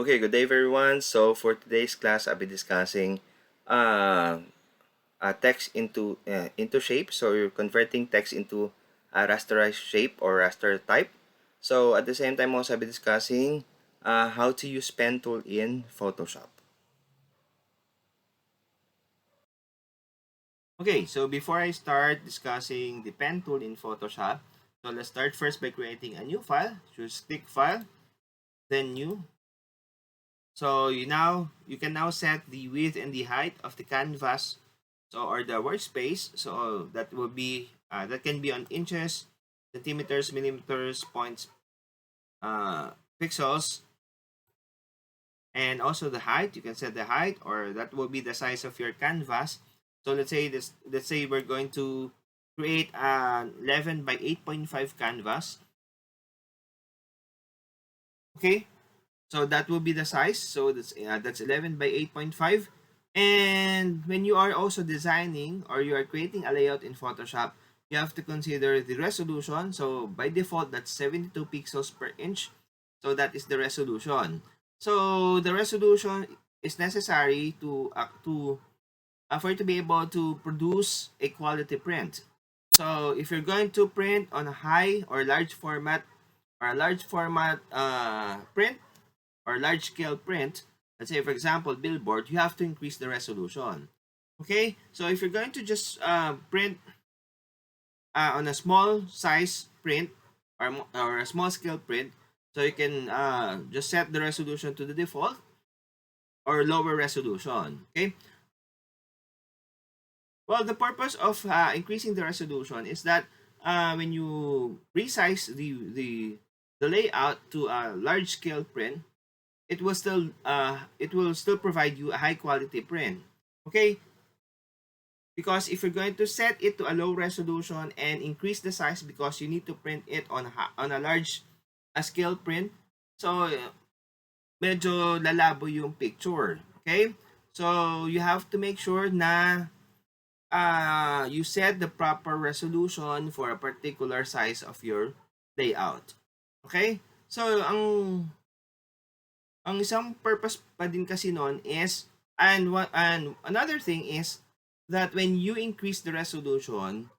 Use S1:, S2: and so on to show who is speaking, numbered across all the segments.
S1: Okay, good day everyone. So for today's class, I'll be discussing text into shape. So you're converting text into a rasterized shape or raster type. So at the same time, also I'll be discussing how to use pen tool in Photoshop. Okay, so before I start discussing the pen tool in Photoshop, so let's start first by creating a new file. Choose click file, then new. So you can now set the width and the height of the canvas, so or the workspace. So that will be that can be on inches, centimeters, millimeters, points, pixels, and also the height. You can set the height, or that will be the size of your canvas. So let's say we're going to create an 11 by 8.5 canvas. Okay, so that will be the size. So that's 11 by 8.5. And when you are also designing or you are creating a layout in Photoshop, you have to consider the resolution. So by default, that's 72 pixels per inch. So that is the resolution. So the resolution is necessary for you to be able to produce a quality print. So if you're going to print on a high or large format print or large scale print, let's say for example billboard, you have to increase the resolution. Okay, so if you're going to just print on a small size print or a small scale print, so you can just set the resolution to the default or lower resolution. Okay, well, the purpose of increasing the resolution is that when you resize the layout to a large scale print, it will still provide you a high quality print. Okay, because if you're going to set it to a low resolution and increase the size because you need to print it on a large scale print, so medyo lalabo yung picture. Okay, so you have to make sure na you set the proper resolution for a particular size of your layout. Okay, so ang isang purpose pa din kasi noon is, and another thing is that when you increase the resolution,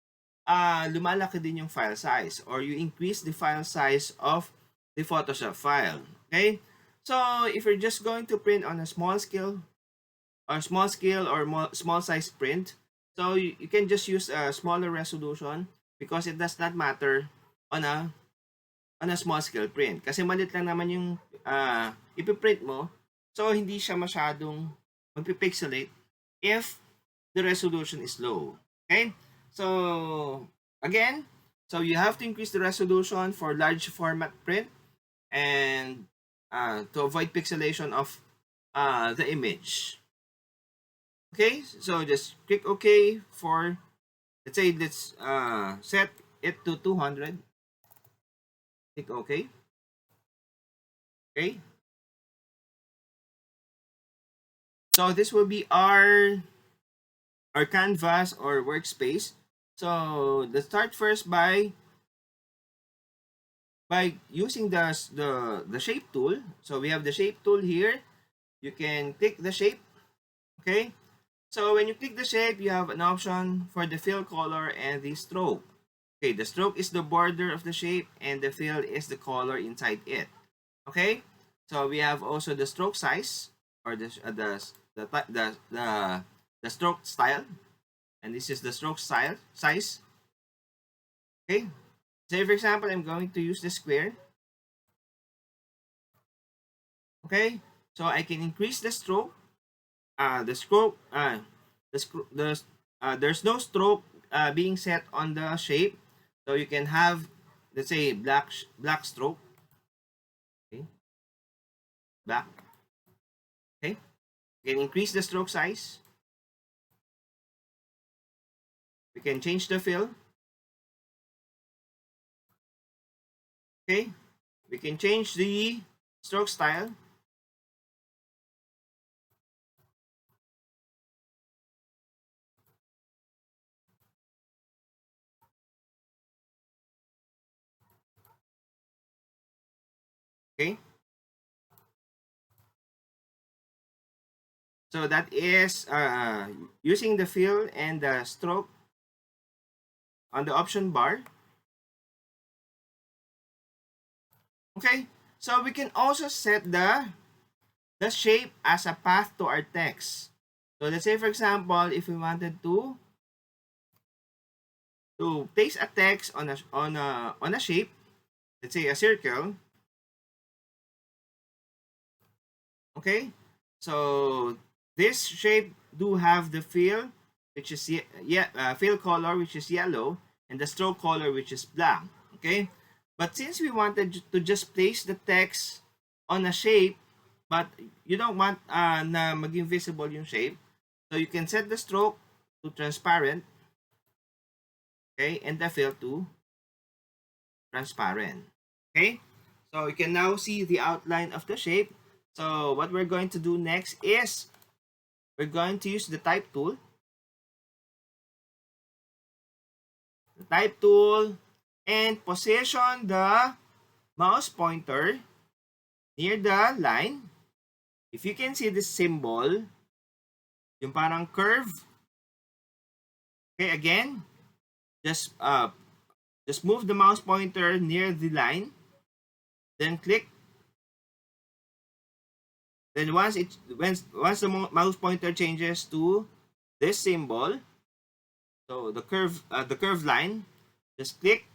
S1: lumalaki din yung file size or you increase the file size of the Photoshop file. Okay? So, if you're just going to print on a small size print, so you can just use a smaller resolution because it does not matter on a small scale print. Kasi malit lang naman yung ipiprint mo. So, hindi siya masyadong magpipixelate if the resolution is low. Okay? So, again, so you have to increase the resolution for large format print and to avoid pixelation of the image. Okay? So, just click OK for, let's set it to 200. Click OK. Okay? So this will be our canvas or workspace. So let's start first by using the shape tool. So we have the shape tool here. You can click the shape. Okay. So when you click the shape, you have an option for the fill color and the stroke. Okay, the stroke is the border of the shape and the fill is the color inside it. Okay. So we have also the stroke size or the stroke style, and this is the stroke style size. Okay, say for example I'm going to use the square. Okay, so I can increase the stroke. The stroke there's no stroke being set on the shape, so you can have, let's say, black stroke. Okay, black. Okay, you can increase the stroke size. We can change the fill. Okay, we can change the stroke style. Okay, So that is using the fill and the stroke on the option bar. Okay, so we can also set the shape as a path to our text. So let's say, for example, if we wanted to place a text on a shape, let's say a circle. Okay, so this shape do have the fill, which is fill color, which is yellow, and the stroke color, which is black. Okay, but since we wanted to just place the text on a shape, but you don't want na maging visible yung shape, so you can set the stroke to transparent, okay, and the fill to transparent. Okay, so you can now see the outline of the shape. So what we're going to do next is we're going to use the type tool. The type tool, and position the mouse pointer near the line. If you can see this symbol, yung parang curve. Okay, again, just move the mouse pointer near the line, then click. Then once the mouse pointer changes to this symbol, so the curved line, just click.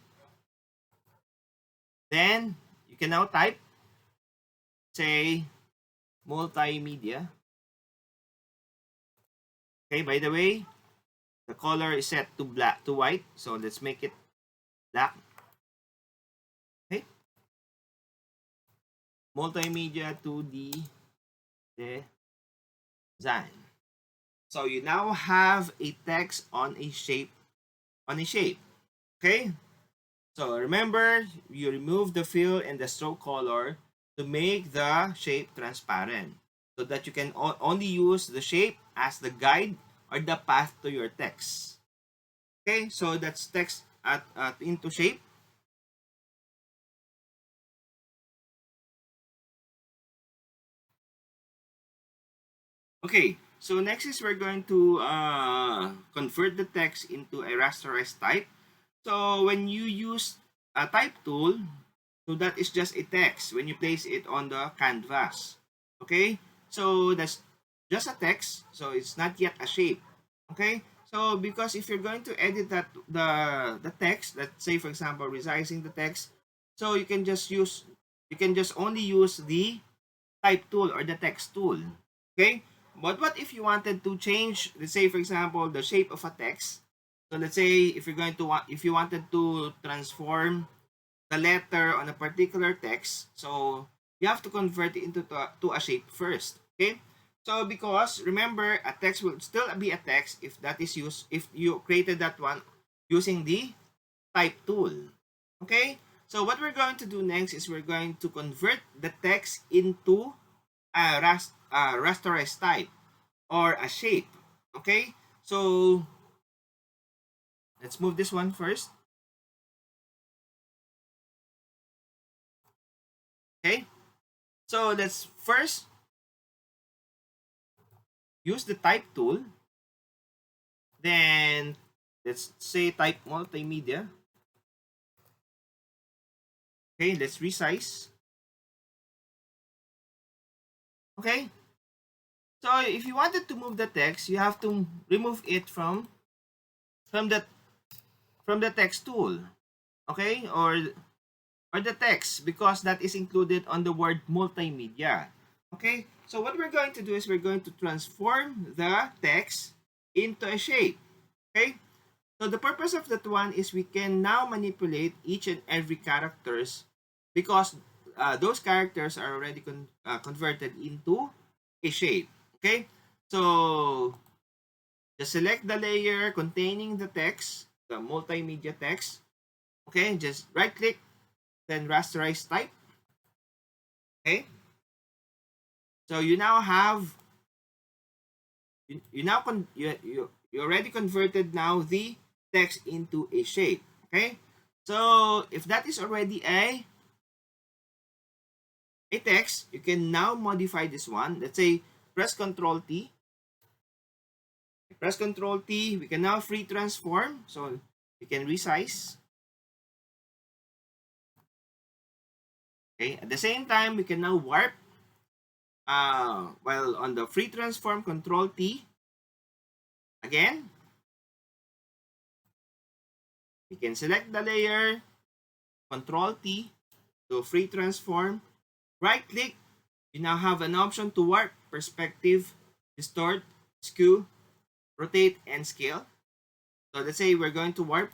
S1: Then you can now type, say, multimedia. Okay, by the way, the color is set to white, so let's make it black. Okay, multimedia 2D design. So you now have a text on a shape. Okay, so remember, you remove the fill and the stroke color to make the shape transparent, so that you can only use the shape as the guide or the path to your text. Okay, so that's text into shape. Okay, so next is we're going to convert the text into a rasterized type. So when you use a type tool, so that is just a text when you place it on the canvas. Okay, so that's just a text, so it's not yet a shape. Okay, so because if you're going to edit the text, let's say for example resizing the text, so you can just only use the type tool or the text tool. Okay, but what if you wanted to change, let's say for example, the shape of a text? So let's say if you wanted to transform the letter on a particular text, so you have to convert it into to a shape first. Okay, so because remember, a text will still be a text if you created that one using the type tool. Okay, so what we're going to do next is we're going to convert the text into a rasterized type or a shape. Okay, so let's move this one first. Okay, so let's first use the type tool. Then let's say type multimedia. Okay, let's resize. Okay, so if you wanted to move the text, you have to remove it from the text tool. Okay, or the text, because that is included on the word multimedia. Okay, so what we're going to do is we're going to transform the text into a shape. Okay, so the purpose of that one is we can now manipulate each and every characters, because those characters are already converted into a shape. Okay, so just select the layer containing the text, the multimedia text. Okay, just right click, then rasterize type. Okay, so you now have you already converted now the text into a shape. Okay, so if that is already a text, you can now modify this one. Let's say press Ctrl T Press Control T. We can now free transform. So we can resize. Okay. At the same time, we can now warp. While on the free transform, Control T. Again, we can select the layer, Control T to free transform. Right click. You now have an option to warp, perspective, distort, skew, rotate, and scale. So let's say we're going to warp.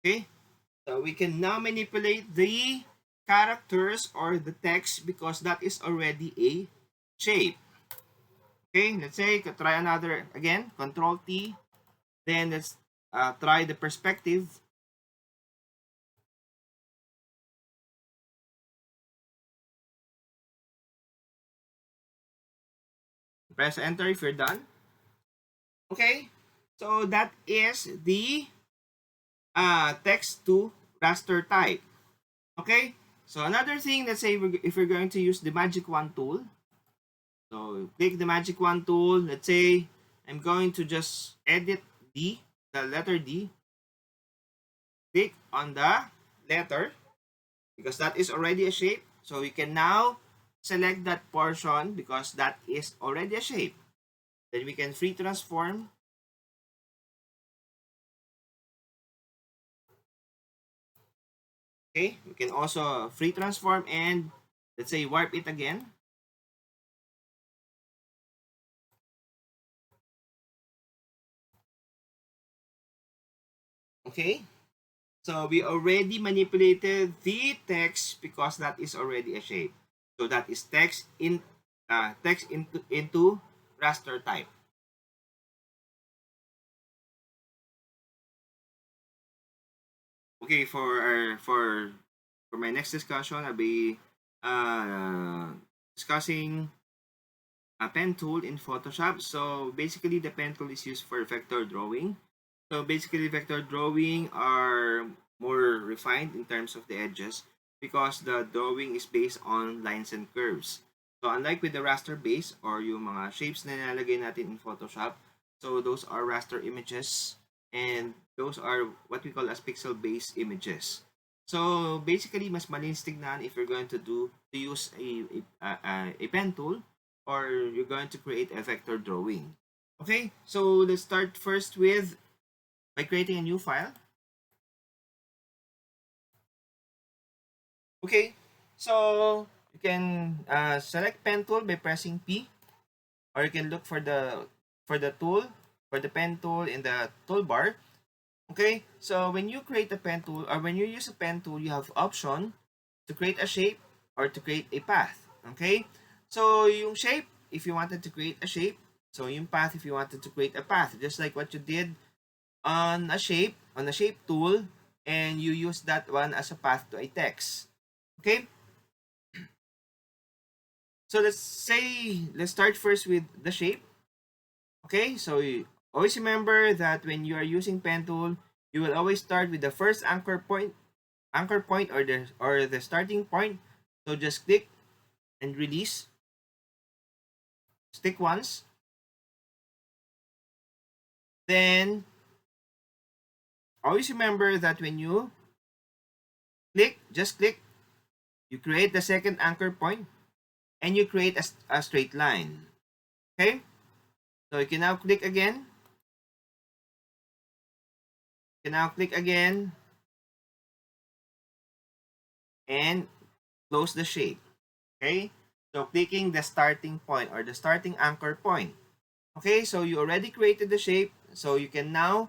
S1: Okay. So we can now manipulate the characters or the text because that is already a shape. Okay, let's say try another again, Control T. Then let's try the perspective. Press enter if you're done. Okay, so that is the text to raster type. Okay, so another thing, let's say if we're going to use the magic wand tool. So click the magic wand tool. Let's say I'm going to just edit the letter D. Click on the letter because that is already a shape. So we can now select that portion because that is already a shape. Then we can free transform. Okay, we can also free transform and let's say warp it again. Okay, so we already manipulated the text because that is already a shape. So that is text into raster type. Okay, for my next discussion, I'll be discussing a pen tool in Photoshop. So basically, the pen tool is used for vector drawing. So basically, vector drawing are more refined in terms of the edges because the drawing is based on lines and curves. So unlike with the raster base or yung mga shapes na nilalagay natin in Photoshop, so those are raster images and those are what we call as pixel-based images. So basically, mas malinis tignan if you're going to use a pen tool or you're going to create a vector drawing. Okay, so let's start first with by creating a new file. Okay, so you can select pen tool by pressing P, or you can look for the tool for the pen tool in the toolbar. Okay, so when you create a pen tool or when you use a pen tool, you have option to create a shape or to create a path. Okay, so yung shape, if you wanted to create a shape, so yung path, if you wanted to create a path, just like what you did on a shape tool, and you use that one as a path to a text. Okay, so let's start first with the shape. Okay, so you always remember that when you are using pen tool, you will always start with the first anchor point or the starting point. So just click and release. Stick once. Then always remember that when you click, you create the second anchor point and you create a straight line. Okay? So you can now click again. You can now click again and close the shape. Okay? So clicking the starting point or the starting anchor point. Okay, so you already created the shape. So you can now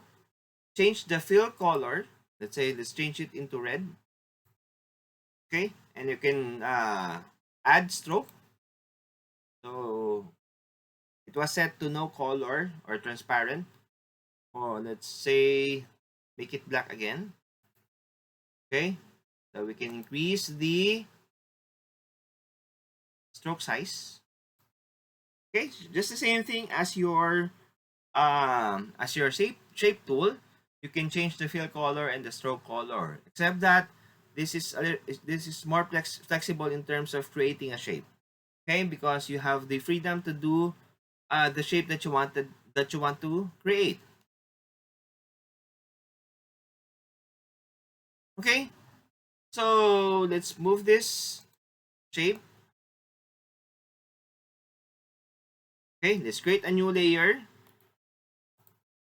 S1: change the fill color. Let's change it into red. Okay, and you can add stroke. So it was set to no color or transparent. Or let's say make it black again. Okay, so we can increase the stroke size. Okay, just the same thing as your shape tool. You can change the fill color and the stroke color, except that this is more flexible in terms of creating a shape. Okay, because you have the freedom to do the shape that you want to create. Okay, so let's move this shape. Okay, let's create a new layer.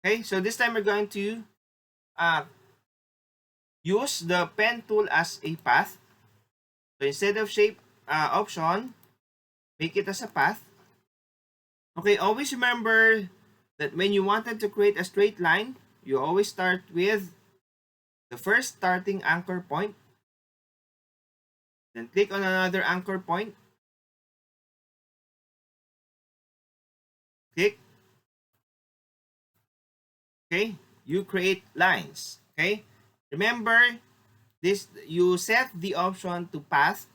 S1: Okay, so this time we're going to uh, use the pen tool as a path. So instead of shape option, make it as a path. Okay, always remember that when you wanted to create a straight line, you always start with the first starting anchor point. Then click on another anchor point. Click. Okay, you create lines. Okay, remember this, you set the option to path.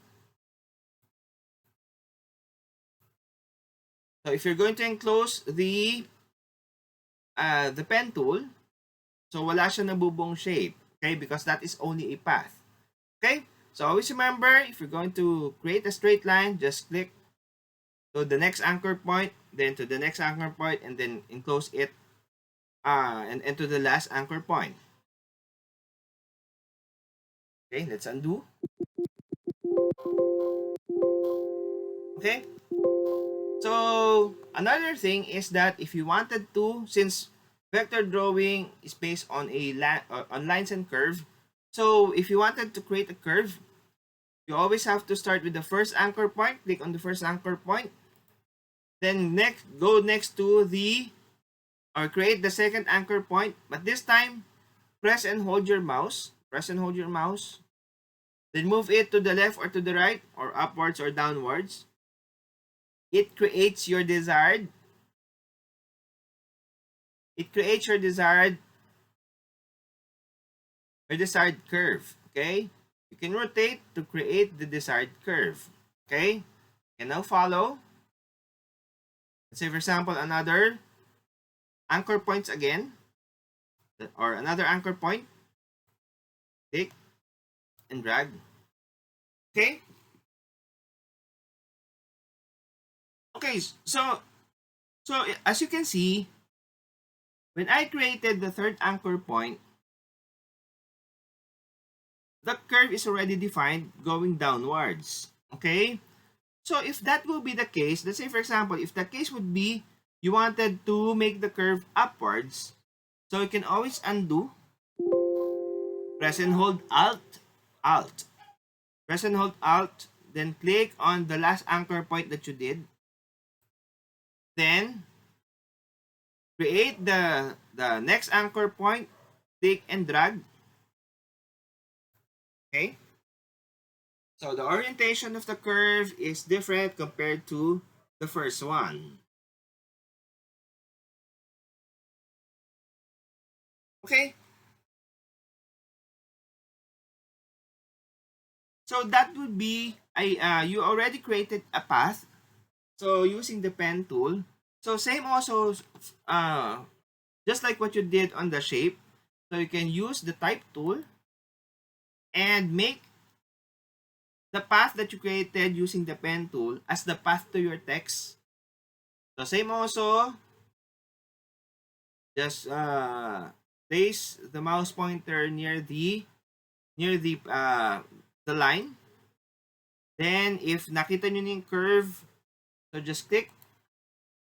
S1: So if you're going to enclose the pen tool, so wala siya nabubuong shape, okay, because that is only a path. Okay, so always remember, if you're going to create a straight line, just click to the next anchor point, then to the next anchor point, and then enclose it and to the last anchor point. Okay, let's undo. Okay, so another thing is that if you wanted to, since vector drawing is based on on lines and curve, so if you wanted to create a curve, you always have to start with the first anchor point. Click on the first anchor point, then go next to the, or create the second anchor point, but this time press and hold your mouse. Press and hold your mouse. Then move it to the left or to the right, or upwards or downwards. It creates your desired. It creates your desired curve. Okay. You can rotate to create the desired curve. Okay. And now follow. Let's say for example another anchor points again, or another anchor point. Click and drag. Okay. Okay. So as you can see, when I created the third anchor point, the curve is already defined going downwards. Okay? So if that will be the case, let's say for example, if the case would be you wanted to make the curve upwards, so you can always undo, press and hold Alt. Press and hold Alt, then click on the last anchor point that you did. Then create the next anchor point, click and drag. Okay? So the orientation of the curve is different compared to the first one. Okay? So that would be, you already created a path. So using the pen tool. So same also, just like what you did on the shape. So you can use the type tool and make the path that you created using the pen tool as the path to your text. So same also, just place the mouse pointer near the line. Then if nakita nyo yung curve, so just click.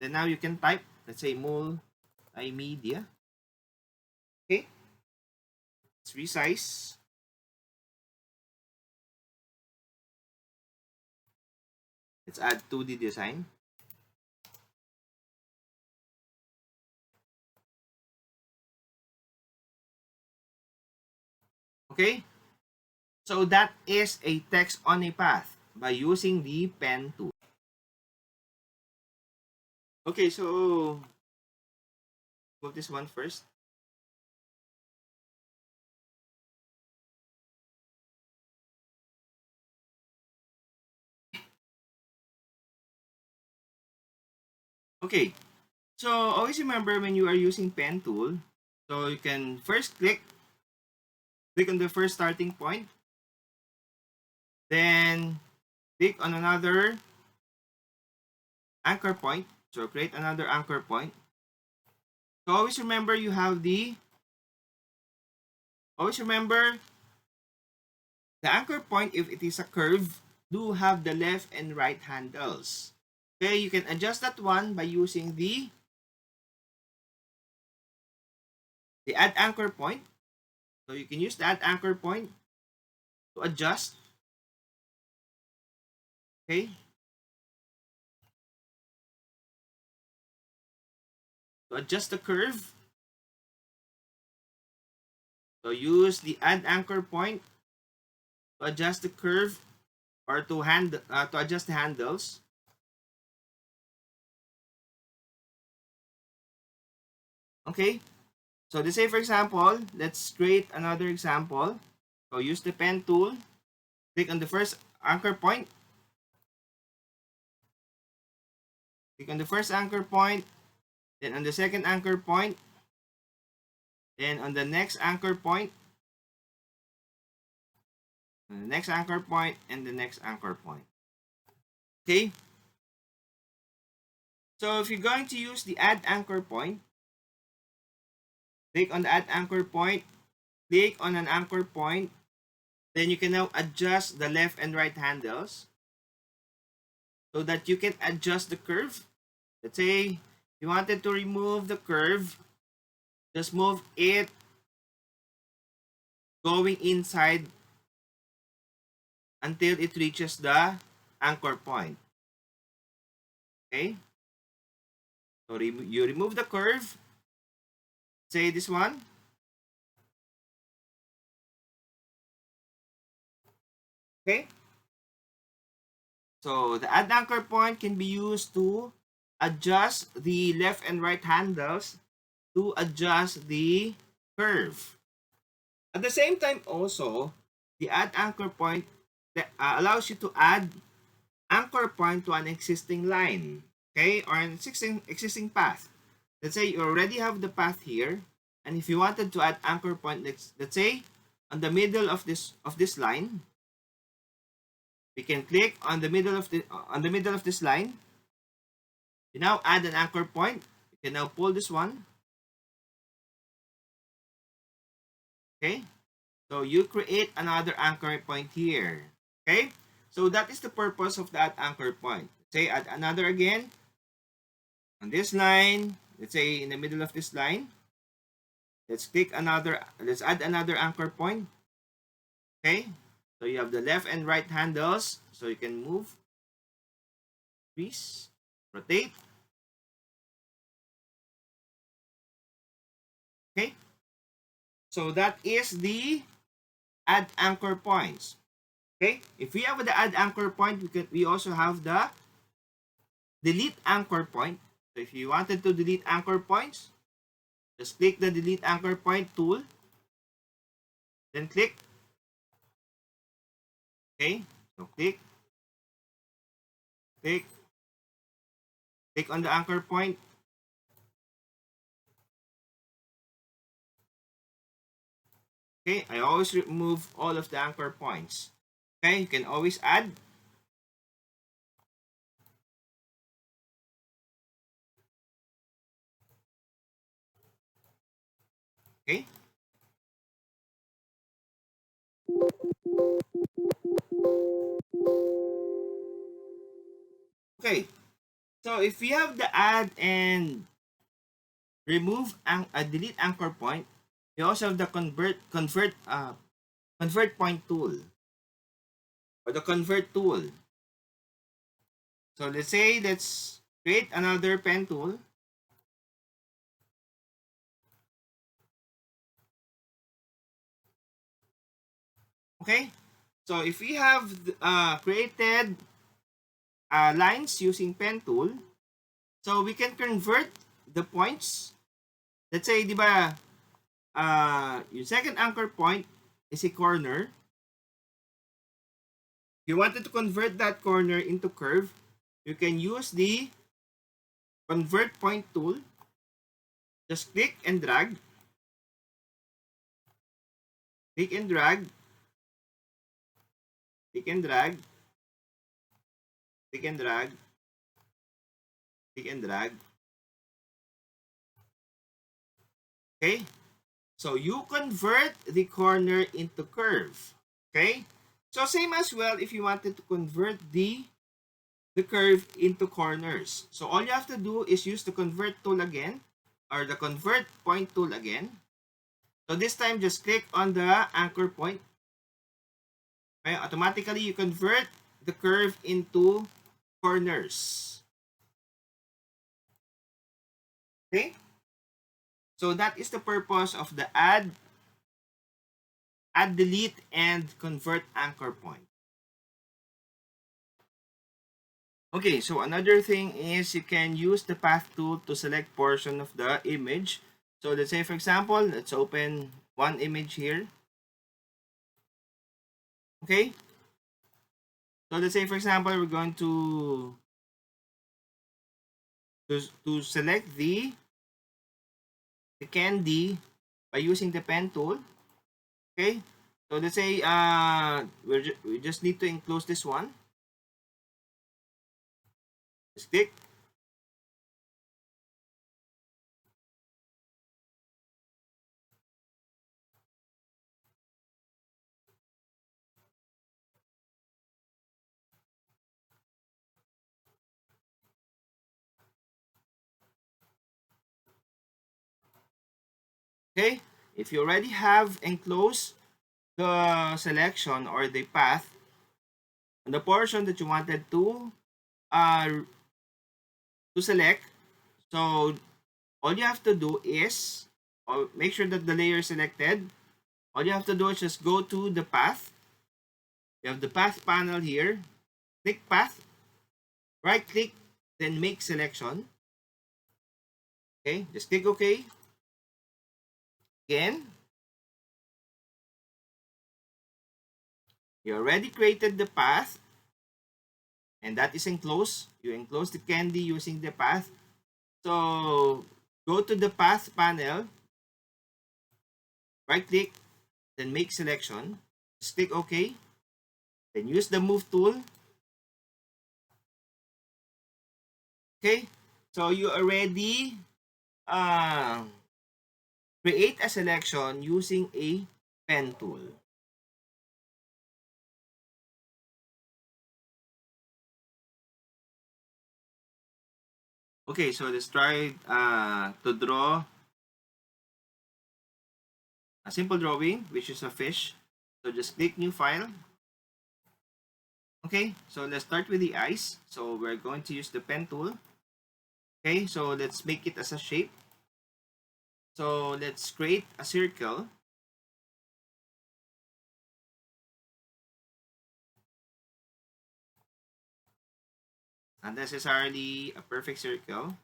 S1: Then now you can type, let's say multimedia. Okay. Let's resize. Let's add 2D design. Okay. So that is a text on a path by using the pen tool. Okay, so move this one first. Okay, so always remember when you are using pen tool, so you can first click on the first starting point. Then click on another anchor point. So create another anchor point. So always remember the anchor point, if it is a curve, do have the left and right handles. Okay, you can adjust that one by using the add anchor point. So you can use the add anchor point to adjust. Okay, to adjust the curve. So use the add anchor point to adjust the curve, or to adjust the handles. Okay, so let's say for example, let's create another example. So use the pen tool, click on the first anchor point, click on the first anchor point, then on the second anchor point, then on the next anchor point, on the next anchor point, and the next anchor point. Okay, so if you're going to use the add anchor point, click on the add anchor point, click on an anchor point, then you can now adjust the left and right handles so that you can adjust the curve. Let's say you wanted to remove the curve, just move it going inside until it reaches the anchor point. Okay, so you remove the curve, say this one. Okay, so the add anchor point can be used to adjust the left and right handles to adjust the curve. At the same time also, the add anchor point that allows you to add anchor point to an existing line, okay, or an existing path. Let's say you already have the path here, and if you wanted to add anchor point, let's say on the middle of this line, we can click on the middle of this line. You now add an anchor point. You can now pull this one. Okay, so you create another anchor point here. Okay, so that is the purpose of that anchor point. Say add another again on this line. Let's say in the middle of this line. Let's add another anchor point. Okay, so you have the left and right handles, so you can move, twist, rotate. Okay, so that is the add anchor points. Okay, if we have the add anchor point, we also have the delete anchor point. So if you wanted to delete anchor points, just click the delete anchor point tool, then click. Okay, so click, click, click on the anchor point. Okay, I always remove all of the anchor points. Okay, you can always add. Okay, okay. So if we have the add and remove and delete anchor point, we also have the convert point tool, or the convert tool. So let's create another pen tool. Okay, so if we have created lines using pen tool, so we can convert the points. Let's say, di ba, yung second anchor point is a corner. If you wanted to convert that corner into curve, you can use the convert point tool. Just click and drag. Click and drag. click and drag, click and drag, click and drag. Okay? So you convert the corner into curve. Okay? So same as well if you wanted to convert the curve into corners. So all you have to do is use the convert tool again, or the convert point tool again. So this time just click on the anchor point. Okay? Automatically you convert the curve into corners. Okay? So that is the purpose of the add, delete, and convert anchor point. Okay, so another thing is you can use the path tool to select portion of the image. So let's say, for example, let's open one image here. Okay, so let's say, for example, we're going to select the candy by using the pen tool. Okay, so let's say we just need to enclose this one. Just click. Okay, if you already have enclosed the selection or the path on the portion that you wanted uh, to select, so all you have to do is make sure that the layer is selected. All you have to do is just go to the path. You have the path panel here. Click path, right click, then make selection. Okay, just click OK. Again, you already created the path, and that is enclosed. You enclose the candy using the path. So go to the path panel, right click, then make selection. Just click OK. Then use the move tool. Okay, so you already uh, create a selection using a pen tool. Okay, so let's try to draw a simple drawing, which is a fish. So just click new file. Okay, so let's start with the eyes. So we're going to use the pen tool. Okay, so let's make it as a shape. So let's create a circle. Not necessarily a perfect circle.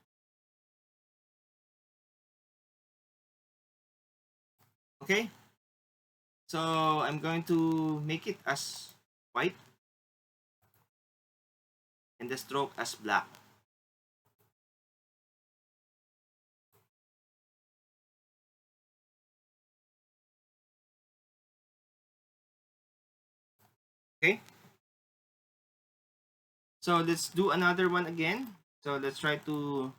S1: Okay, so I'm going to make it as white and the stroke as black. Okay, so let's do another one again. So let's try to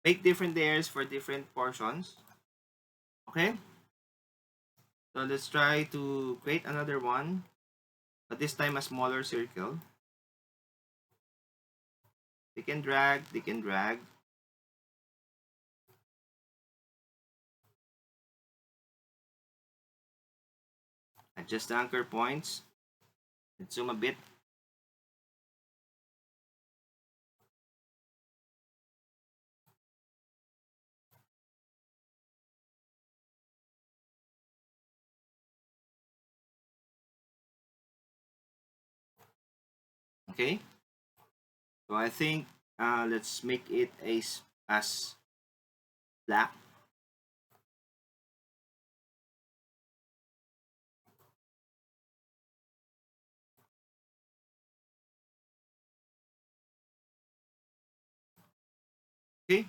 S1: make different layers for different portions. Okay, so let's try to create another one, but this time a smaller circle. They can drag, they can drag. Adjust the anchor points. Let's zoom a bit. Okay, so I think let's make it as black. Okay,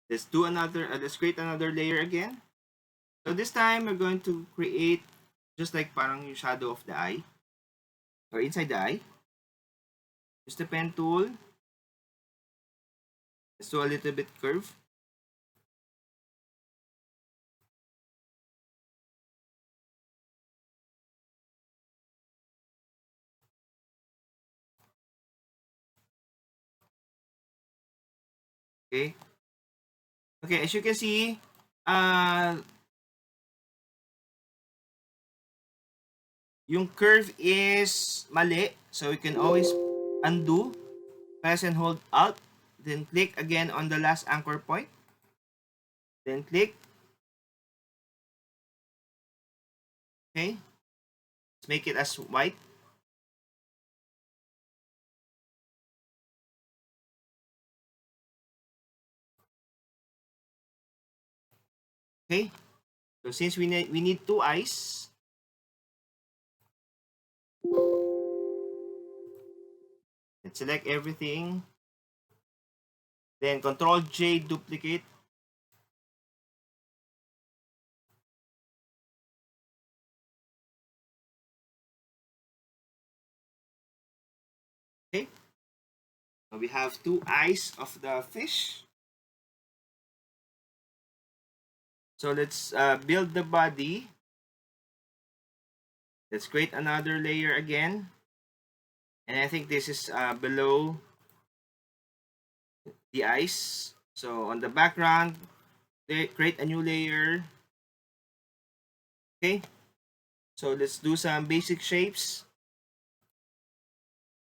S1: let's do another. Let's create another layer again. So this time, we're going to create just like parang yung shadow of the eye or inside the eye. Use the pen tool. Let's do a little bit curve. Okay. Okay, as you can see, yung curve is mali. So you can always undo, press and hold Alt, then click again on the last anchor point. Then click. Okay. Let's make it as white. Okay. So since we need two eyes, let's select everything. Then Control J, duplicate. Okay. So we have two eyes of the fish. So let's build the body. Let's create another layer again. And I think this is below the eyes. So on the background, create a new layer. Okay. So let's do some basic shapes.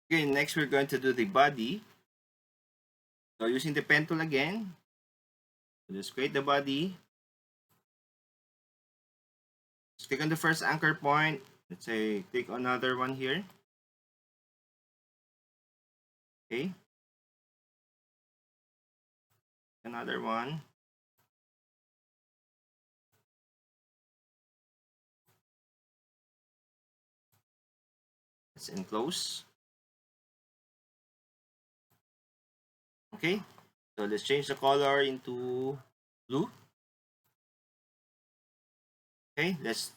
S1: Okay, next we're going to do the body. So using the pen tool again, just create the body. Just click on the first anchor point. Let's say click another one here. Okay. Another one. Let's enclose. Okay. So let's change the color into blue. Okay, let's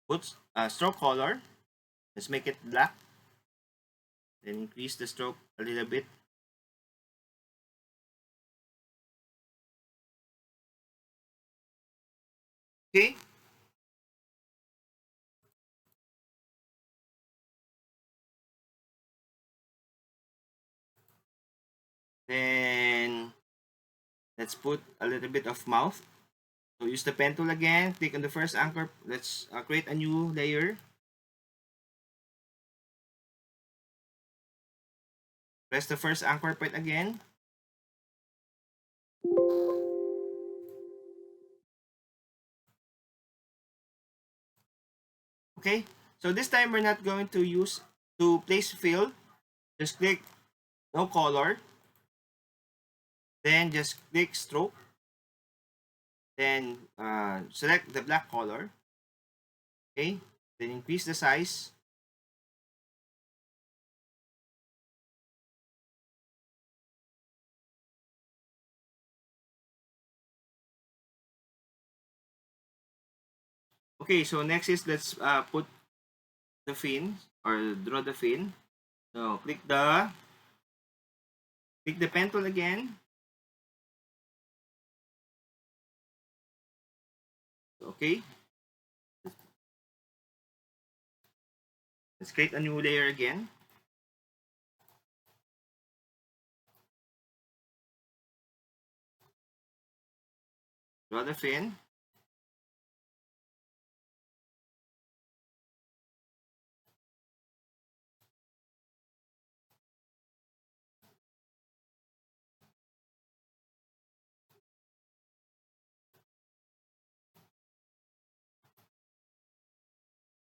S1: put stroke color. Let's make it black. Then increase the stroke a little bit. Okay. Then let's put a little bit of mouth. So use the pen tool again. Click on the first anchor. Let's create a new layer. Press the first anchor point again. Okay. So this time we're not going to use to place fill. Just click no color. Then just click stroke. Then select the black color. Okay. Then increase the size. Okay, so next is let's put the fin or draw the fin. So click the pen tool again. Okay. Let's create a new layer again. Draw the fin.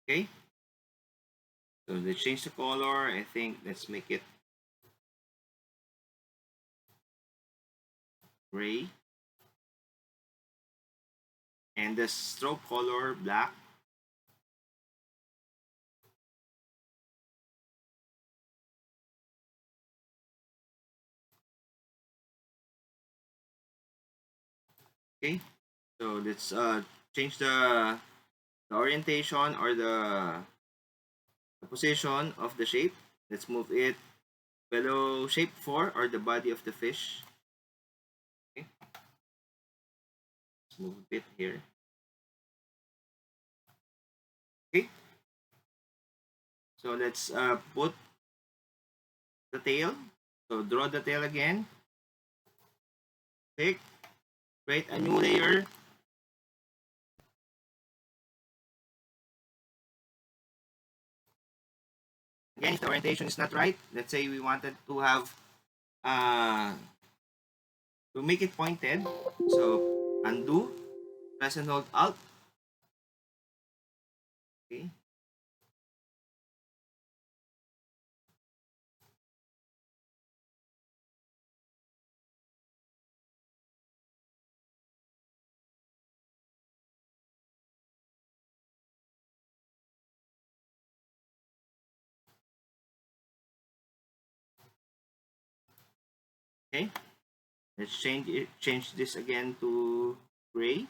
S1: Okay. So let's change the color. I think let's make it gray. And the stroke color black. Okay, so let's change the orientation or the position of the shape. Let's move it below shape 4 or the body of the fish. Okay, let's move a bit here. Okay, so let's put the tail. So draw the tail again. Click, create a new layer. Again, if the orientation is not right, let's say we wanted to have uh, to make it pointed. So undo, press and hold Alt. Okay, okay. Let's change it. Change this again to gray.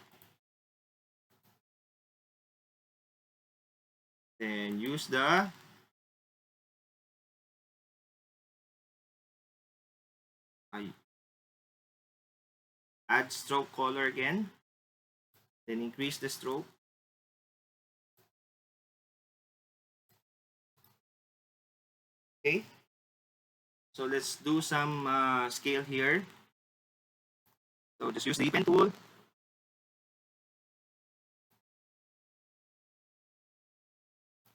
S1: Then use the add stroke color again. Then increase the stroke. Okay. So let's do some scale here. So just use the pen tool.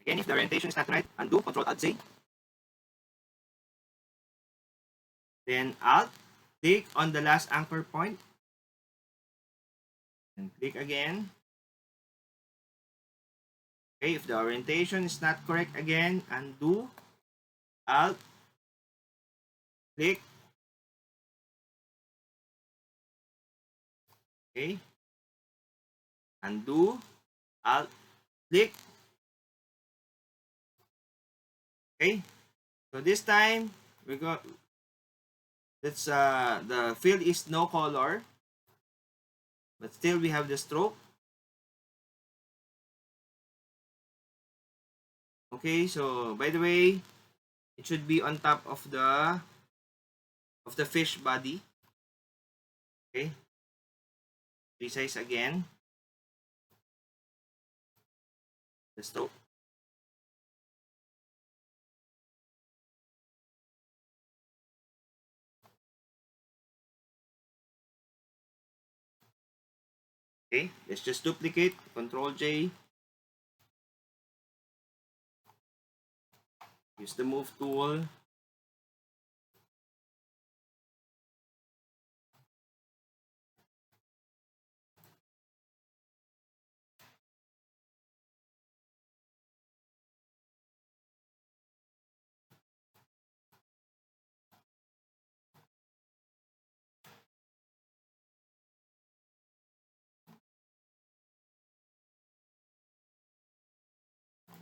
S1: Again, if the orientation is not right, undo, Control Alt Z. Then Alt, click on the last anchor point. And click again. Okay, if the orientation is not correct again, undo, Alt, click. Okay. Undo, Alt, click. Okay. So this time, we go. Let's the field is no color, but still we have the stroke. Okay, so by the way, it should be on top of the fish body. Okay, resize again the stroke. Okay, let's just duplicate. Control J. Use the move tool.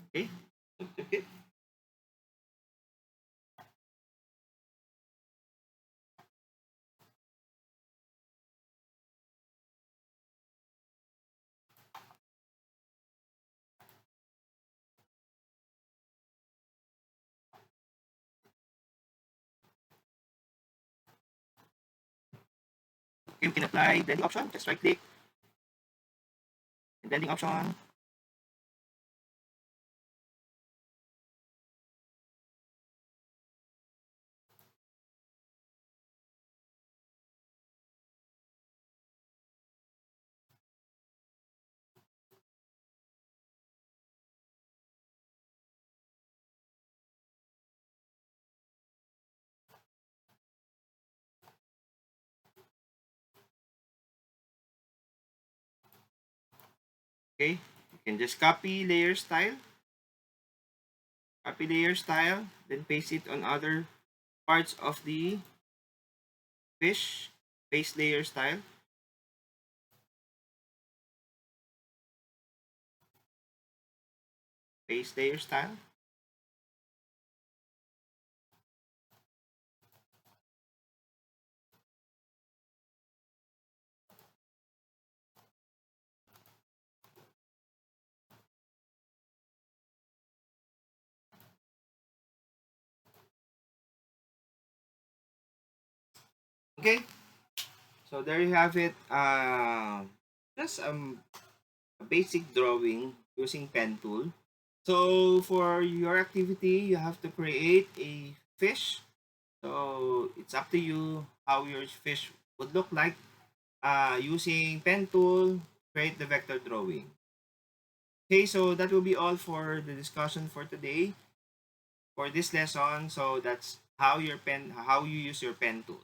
S1: Okay, okay. You can apply blending option. Just right click and blending option. Okay, you can just copy layer style, then paste it on other parts of the fish. Paste layer style. Paste layer style. Okay, so there you have it. Just a basic drawing using pen tool. So for your activity, you have to create a fish. So it's up to you how your fish would look like. Using pen tool, create the vector drawing. Okay, so that will be all for the discussion for today for this lesson. So that's how you use your pen tool.